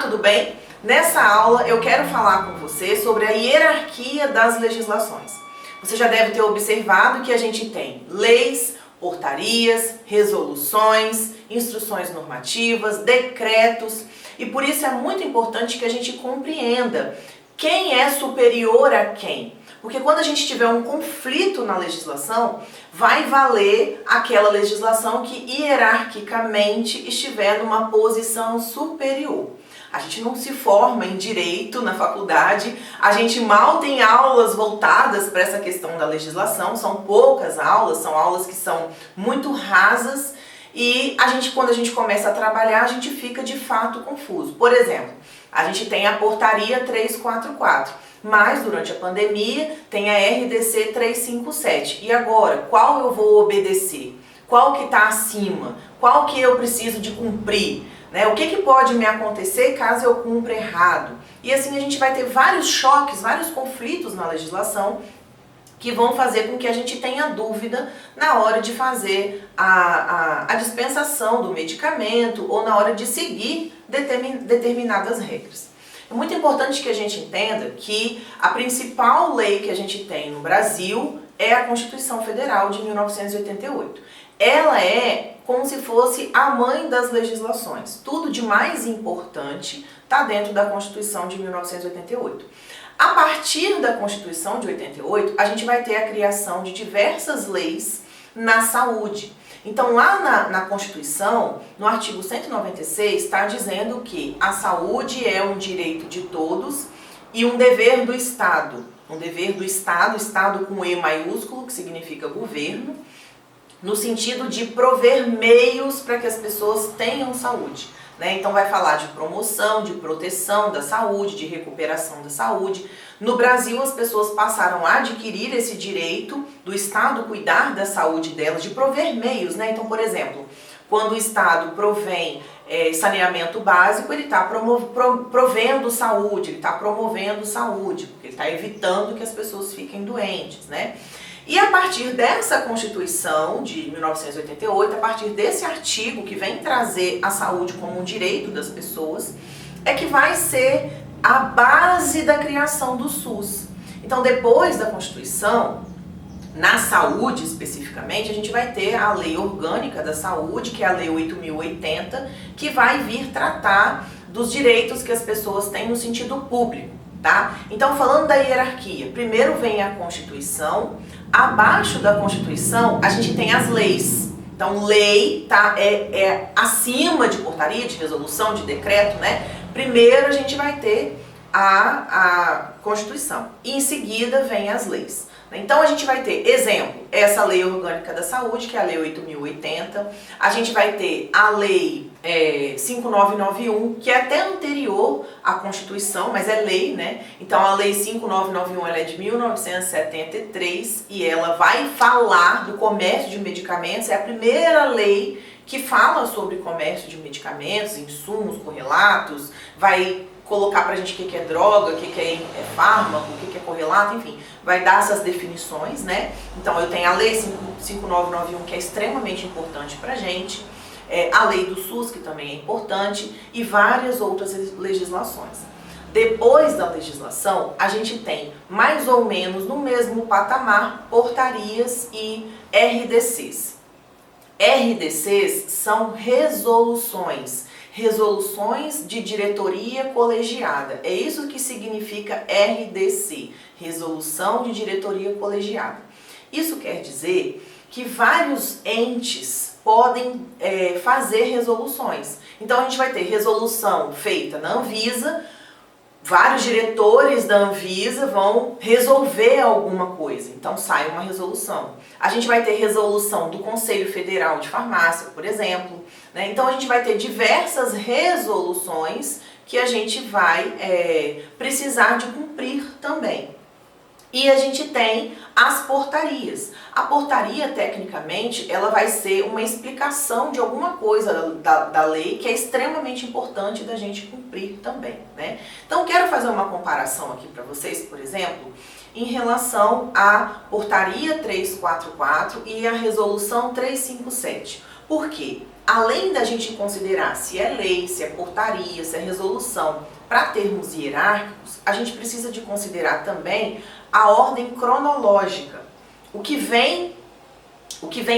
tudo bem? Nessa aula eu quero falar com você sobre a hierarquia das legislações. Você já deve ter observado que a gente tem leis, portarias, resoluções, instruções normativas, decretos, e por isso é muito importante que a gente compreenda quem é superior a quem. Porque quando a gente tiver um conflito na legislação, vai valer aquela legislação que hierarquicamente estiver numa posição superior. A gente não se forma em direito na faculdade, a gente mal tem aulas voltadas para essa questão da legislação, são poucas aulas, são aulas que são muito rasas e quando a gente começa a trabalhar, a gente fica de fato confuso. Por exemplo, a gente tem a portaria 344. Mas durante a pandemia tem a RDC 357. E agora, qual eu vou obedecer? Qual que está acima? Qual que eu preciso de cumprir? Né? O que pode me acontecer caso eu cumpra errado? E assim a gente vai ter vários choques, vários conflitos na legislação que vão fazer com que a gente tenha dúvida na hora de fazer a dispensação do medicamento ou na hora de seguir determinadas regras. É muito importante que a gente entenda que a principal lei que a gente tem no Brasil é a Constituição Federal de 1988. Ela é como se fosse a mãe das legislações. Tudo de mais importante está dentro da Constituição de 1988. A partir da Constituição de 88, a gente vai ter a criação de diversas leis na saúde. Então lá na Constituição, no artigo 196, está dizendo que a saúde é um direito de todos e um dever do Estado. Um dever do Estado, Estado com E maiúsculo, que significa governo, no sentido de prover meios para que as pessoas tenham saúde. Então vai falar de promoção, de proteção da saúde, de recuperação da saúde. No Brasil as pessoas passaram a adquirir esse direito do Estado cuidar da saúde delas, de prover meios. Então, por exemplo, quando o Estado provém saneamento básico, ele está provendo saúde, ele está promovendo saúde, porque ele está evitando que as pessoas fiquem doentes. E a partir dessa Constituição de 1988, a partir desse artigo que vem trazer a saúde como um direito das pessoas, é que vai ser a base da criação do SUS. Então, depois da Constituição, na saúde especificamente, a gente vai ter a Lei Orgânica da Saúde, que é a Lei 8.080, que vai vir tratar dos direitos que as pessoas têm no sentido público. Então, falando da hierarquia, primeiro vem a Constituição, abaixo da Constituição a gente tem as leis. Então, lei é acima de portaria, de resolução, de decreto, Primeiro a gente vai ter a Constituição e em seguida vem as leis. Então a gente vai ter, exemplo, essa Lei Orgânica da Saúde, que é a Lei 8.080, a gente vai ter a Lei 5.991, que é até anterior à Constituição, mas é lei, Então a Lei 5.991 ela é de 1973 e ela vai falar do comércio de medicamentos, é a primeira lei que fala sobre comércio de medicamentos, insumos, correlatos, vai colocar pra gente o que é droga, o que é fármaco, o que é correlato, enfim, vai dar essas definições, Então eu tenho a Lei 5.991, que é extremamente importante pra gente, a Lei do SUS, que também é importante, e várias outras legislações. Depois da legislação, a gente tem mais ou menos no mesmo patamar portarias e RDCs. RDCs são resoluções de diretoria colegiada. É isso que significa RDC, resolução de diretoria colegiada. Isso quer dizer que vários entes podem fazer resoluções. Então a gente vai ter resolução feita na Anvisa, vários diretores da Anvisa vão resolver alguma coisa, então sai uma resolução. A gente vai ter resolução do Conselho Federal de Farmácia, por exemplo, Então a gente vai ter diversas resoluções que a gente vai precisar de cumprir também. E a gente tem as portarias. A portaria, tecnicamente, ela vai ser uma explicação de alguma coisa da lei que é extremamente importante da gente cumprir também, Então, quero fazer uma comparação aqui para vocês, por exemplo, em relação à portaria 344 e à resolução 357. Por quê? além da gente considerar se é lei, se é portaria, se é resolução, para termos hierárquicos, a gente precisa de considerar também a ordem cronológica. O que vem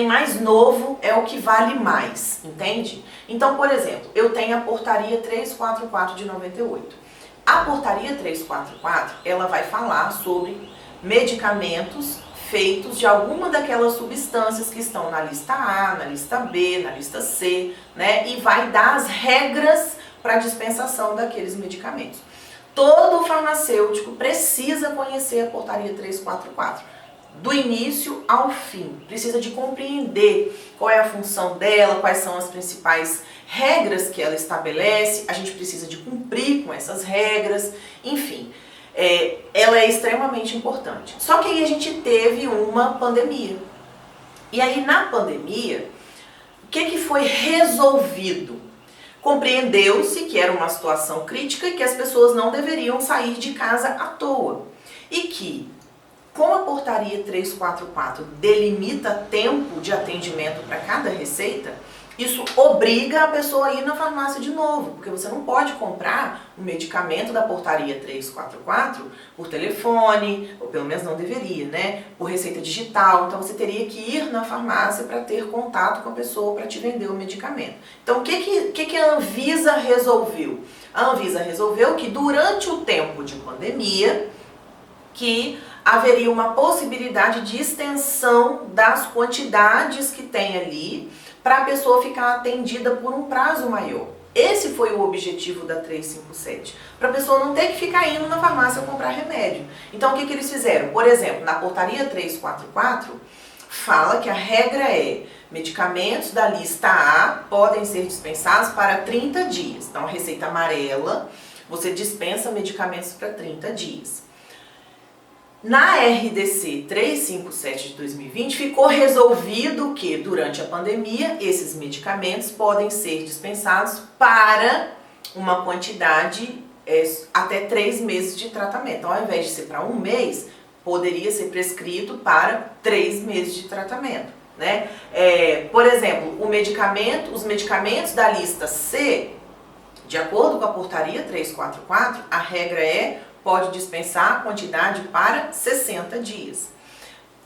mais novo é o que vale mais, entende? Então, por exemplo, eu tenho a portaria 344 de 98. A portaria 344, ela vai falar sobre medicamentos feitos de alguma daquelas substâncias que estão na lista A, na lista B, na lista C, né? E vai dar as regras para a dispensação daqueles medicamentos. Todo farmacêutico precisa conhecer a portaria 344. Do início ao fim, precisa de compreender qual é a função dela, quais são as principais regras que ela estabelece, a gente precisa de cumprir com essas regras, enfim, ela é extremamente importante. Só que aí a gente teve uma pandemia, e aí na pandemia, o que foi resolvido? Compreendeu-se que era uma situação crítica e que as pessoas não deveriam sair de casa à toa, e que como a portaria 344 delimita tempo de atendimento para cada receita, isso obriga a pessoa a ir na farmácia de novo, porque você não pode comprar o medicamento da portaria 344 por telefone, ou pelo menos não deveria, né? Por receita digital, então você teria que ir na farmácia para ter contato com a pessoa para te vender o medicamento. Então o que a Anvisa resolveu? A Anvisa resolveu que durante o tempo de pandemia, que haveria uma possibilidade de extensão das quantidades que tem ali para a pessoa ficar atendida por um prazo maior. Esse foi o objetivo da 357, para a pessoa não ter que ficar indo na farmácia comprar remédio. Então o que eles fizeram? Por exemplo, na portaria 344, fala que a regra é medicamentos da lista A podem ser dispensados para 30 dias. Então a receita amarela, você dispensa medicamentos para 30 dias. Na RDC 357 de 2020 ficou resolvido que durante a pandemia esses medicamentos podem ser dispensados para uma quantidade até 3 meses de tratamento. Então, ao invés de ser para 1 mês, poderia ser prescrito para 3 meses de tratamento, né? Por exemplo, os medicamentos da lista C, de acordo com a portaria 344, a regra pode dispensar a quantidade para 60 dias.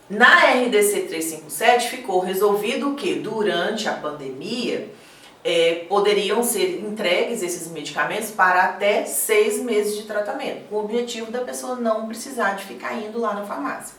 Na RDC 357 ficou resolvido que durante a pandemia poderiam ser entregues esses medicamentos para até 6 meses de tratamento, com o objetivo da pessoa não precisar de ficar indo lá na farmácia.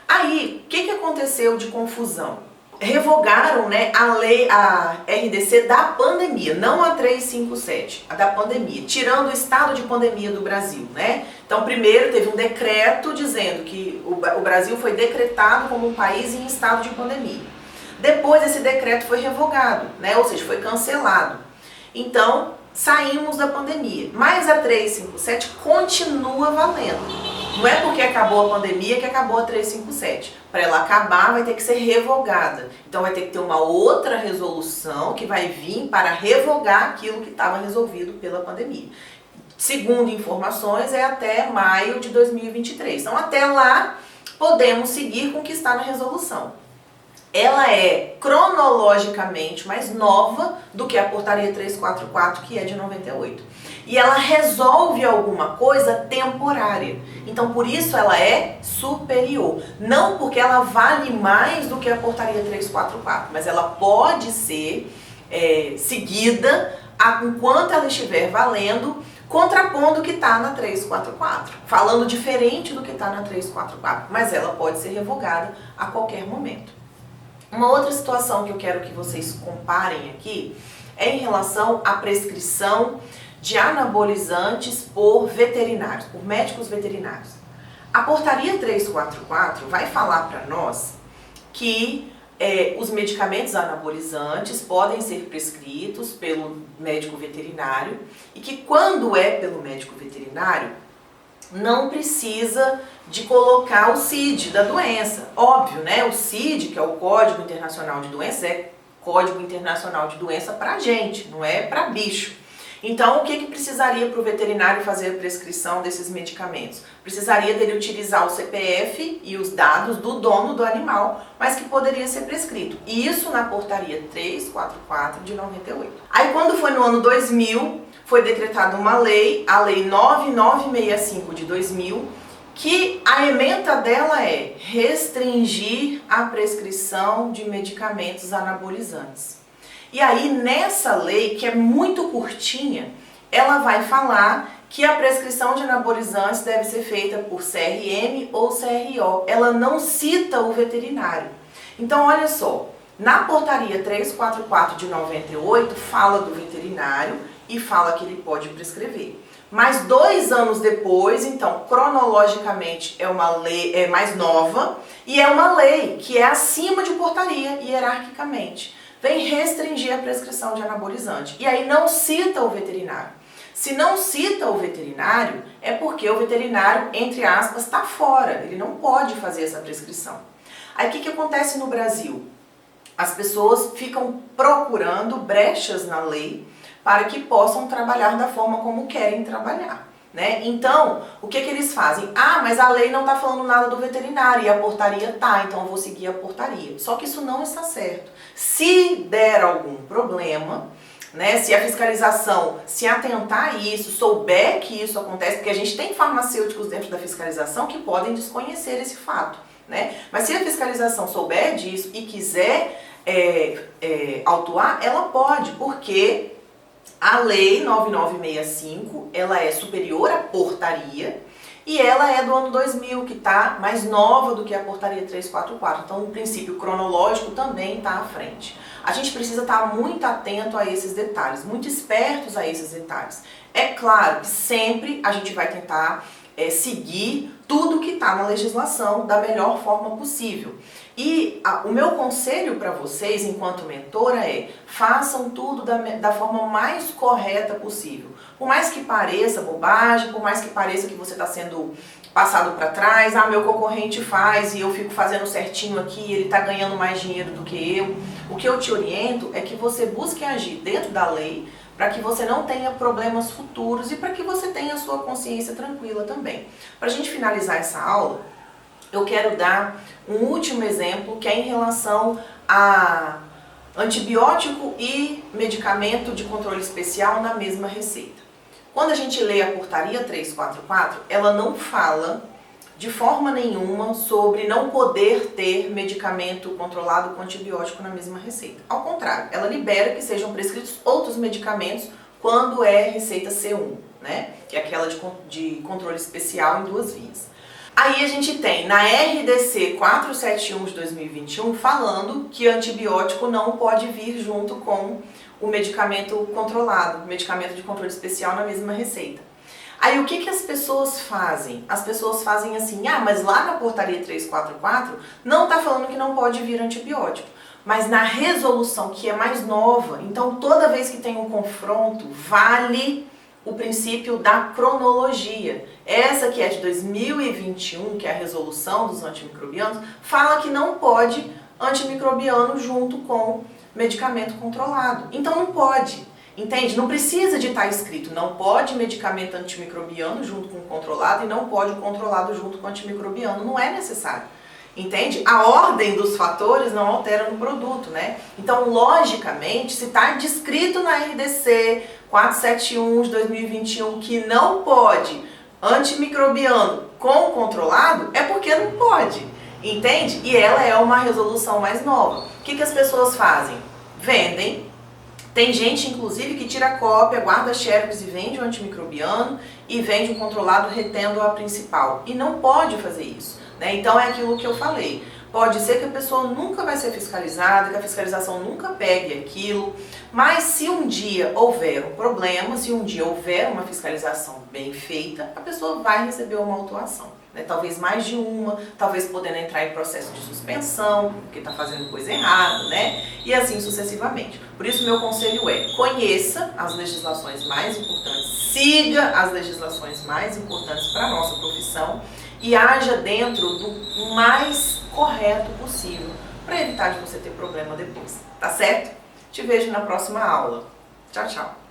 Aí, o que aconteceu de confusão? Revogaram, né, a RDC da pandemia, não a 357, a da pandemia, tirando o estado de pandemia do Brasil, né? Então, primeiro teve um decreto dizendo que o Brasil foi decretado como um país em estado de pandemia. Depois esse decreto foi revogado, né? Ou seja, foi cancelado. Então, saímos da pandemia, mas a 357 continua valendo. Não é porque acabou a pandemia que acabou a 357. Para ela acabar, vai ter que ser revogada. Então vai ter que ter uma outra resolução que vai vir para revogar aquilo que estava resolvido pela pandemia. Segundo informações, é até maio de 2023. Então até lá, podemos seguir com o que está na resolução. Ela é cronologicamente mais nova do que a portaria 344, que é de 98. E ela resolve alguma coisa temporária. Então, por isso ela é superior. Não porque ela vale mais do que a portaria 344, mas ela pode ser seguida enquanto ela estiver valendo, contrapondo o que está na 344. Falando diferente do que está na 344, mas ela pode ser revogada a qualquer momento. Uma outra situação que eu quero que vocês comparem aqui é em relação à prescrição de anabolizantes por veterinários, por médicos veterinários. A portaria 344 vai falar para nós que os medicamentos anabolizantes podem ser prescritos pelo médico veterinário e que quando é pelo médico veterinário, não precisa de colocar o CID da doença. Óbvio, né? O CID, que é o Código Internacional de Doenças, é Código Internacional de Doença para gente, não é para bicho. Então, o que precisaria para o veterinário fazer a prescrição desses medicamentos? Precisaria dele utilizar o CPF e os dados do dono do animal, mas que poderia ser prescrito. E isso na portaria 344 de 98. Aí, quando foi no ano 2000, foi decretada uma lei, a Lei 9965 de 2000, que a ementa dela é restringir a prescrição de medicamentos anabolizantes. E aí, nessa lei, que é muito curtinha, ela vai falar que a prescrição de anabolizantes deve ser feita por CRM ou CRO. Ela não cita o veterinário. Então, olha só, na portaria 344 de 98, fala do veterinário e fala que ele pode prescrever. Mas 2 anos depois, então, cronologicamente, é uma lei mais nova e é uma lei que é acima de portaria hierarquicamente. Vem restringir a prescrição de anabolizante. E aí não cita o veterinário. Se não cita o veterinário, é porque o veterinário, entre aspas, está fora. Ele não pode fazer essa prescrição. Aí o que acontece no Brasil? As pessoas ficam procurando brechas na lei para que possam trabalhar da forma como querem trabalhar, né? Então, o que eles fazem? Ah, mas a lei não está falando nada do veterinário e a portaria tá, então eu vou seguir a portaria. Só que isso não está certo. Se der algum problema, né, se a fiscalização se atentar a isso, souber que isso acontece, porque a gente tem farmacêuticos dentro da fiscalização que podem desconhecer esse fato, né? Mas se a fiscalização souber disso e quiser autuar, ela pode, porque a Lei 9965, ela é superior à portaria e ela é do ano 2000, que está mais nova do que a portaria 344. Então, o princípio cronológico também está à frente. A gente precisa estar muito atento a esses detalhes, muito espertos a esses detalhes. É claro que sempre a gente vai tentar seguir tudo que está na legislação da melhor forma possível. E o meu conselho para vocês, enquanto mentora, é façam tudo da forma mais correta possível. Por mais que pareça bobagem, por mais que pareça que você está sendo passado para trás, meu concorrente faz e eu fico fazendo certinho aqui, ele está ganhando mais dinheiro do que eu. O que eu te oriento é que você busque agir dentro da lei, para que você não tenha problemas futuros e para que você tenha a sua consciência tranquila também. Para a gente finalizar essa aula, eu quero dar um último exemplo, que é em relação a antibiótico e medicamento de controle especial na mesma receita. Quando a gente lê a portaria 344, ela não fala de forma nenhuma sobre não poder ter medicamento controlado com antibiótico na mesma receita. Ao contrário, ela libera que sejam prescritos outros medicamentos quando é receita C1, né? Que é aquela de controle especial em 2 vias. Aí a gente tem na RDC 471 de 2021 falando que antibiótico não pode vir junto com o medicamento controlado, medicamento de controle especial na mesma receita. Aí o que as pessoas fazem? As pessoas fazem assim, mas lá na portaria 344 não está falando que não pode vir antibiótico. Mas na resolução, que é mais nova, então toda vez que tem um confronto, vale o princípio da cronologia. Essa que é de 2021, que é a resolução dos antimicrobianos, fala que não pode antimicrobiano junto com medicamento controlado. Então não pode. Entende? Não precisa de estar escrito, não pode medicamento antimicrobiano junto com o controlado e não pode o controlado junto com o antimicrobiano, não é necessário. Entende? A ordem dos fatores não altera no produto, né? Então, logicamente, se está descrito na RDC 471 de 2021 que não pode antimicrobiano com controlado, é porque não pode, entende? E ela é uma resolução mais nova. O que as pessoas fazem? Vendem. Tem gente, inclusive, que tira cópia, guarda xerox e vende o antimicrobiano e vende o controlado retendo a principal. E não pode fazer isso, né? Então é aquilo que eu falei. Pode ser que a pessoa nunca vai ser fiscalizada, que a fiscalização nunca pegue aquilo, mas se um dia houver um problema, se um dia houver uma fiscalização bem feita, a pessoa vai receber uma autuação. Talvez mais de uma, talvez podendo entrar em processo de suspensão, porque está fazendo coisa errada, né? E assim sucessivamente. Por isso, meu conselho é: conheça as legislações mais importantes, siga as legislações mais importantes para a nossa profissão e haja dentro do mais correto possível, para evitar de você ter problema depois. Tá certo? Te vejo na próxima aula. Tchau, tchau!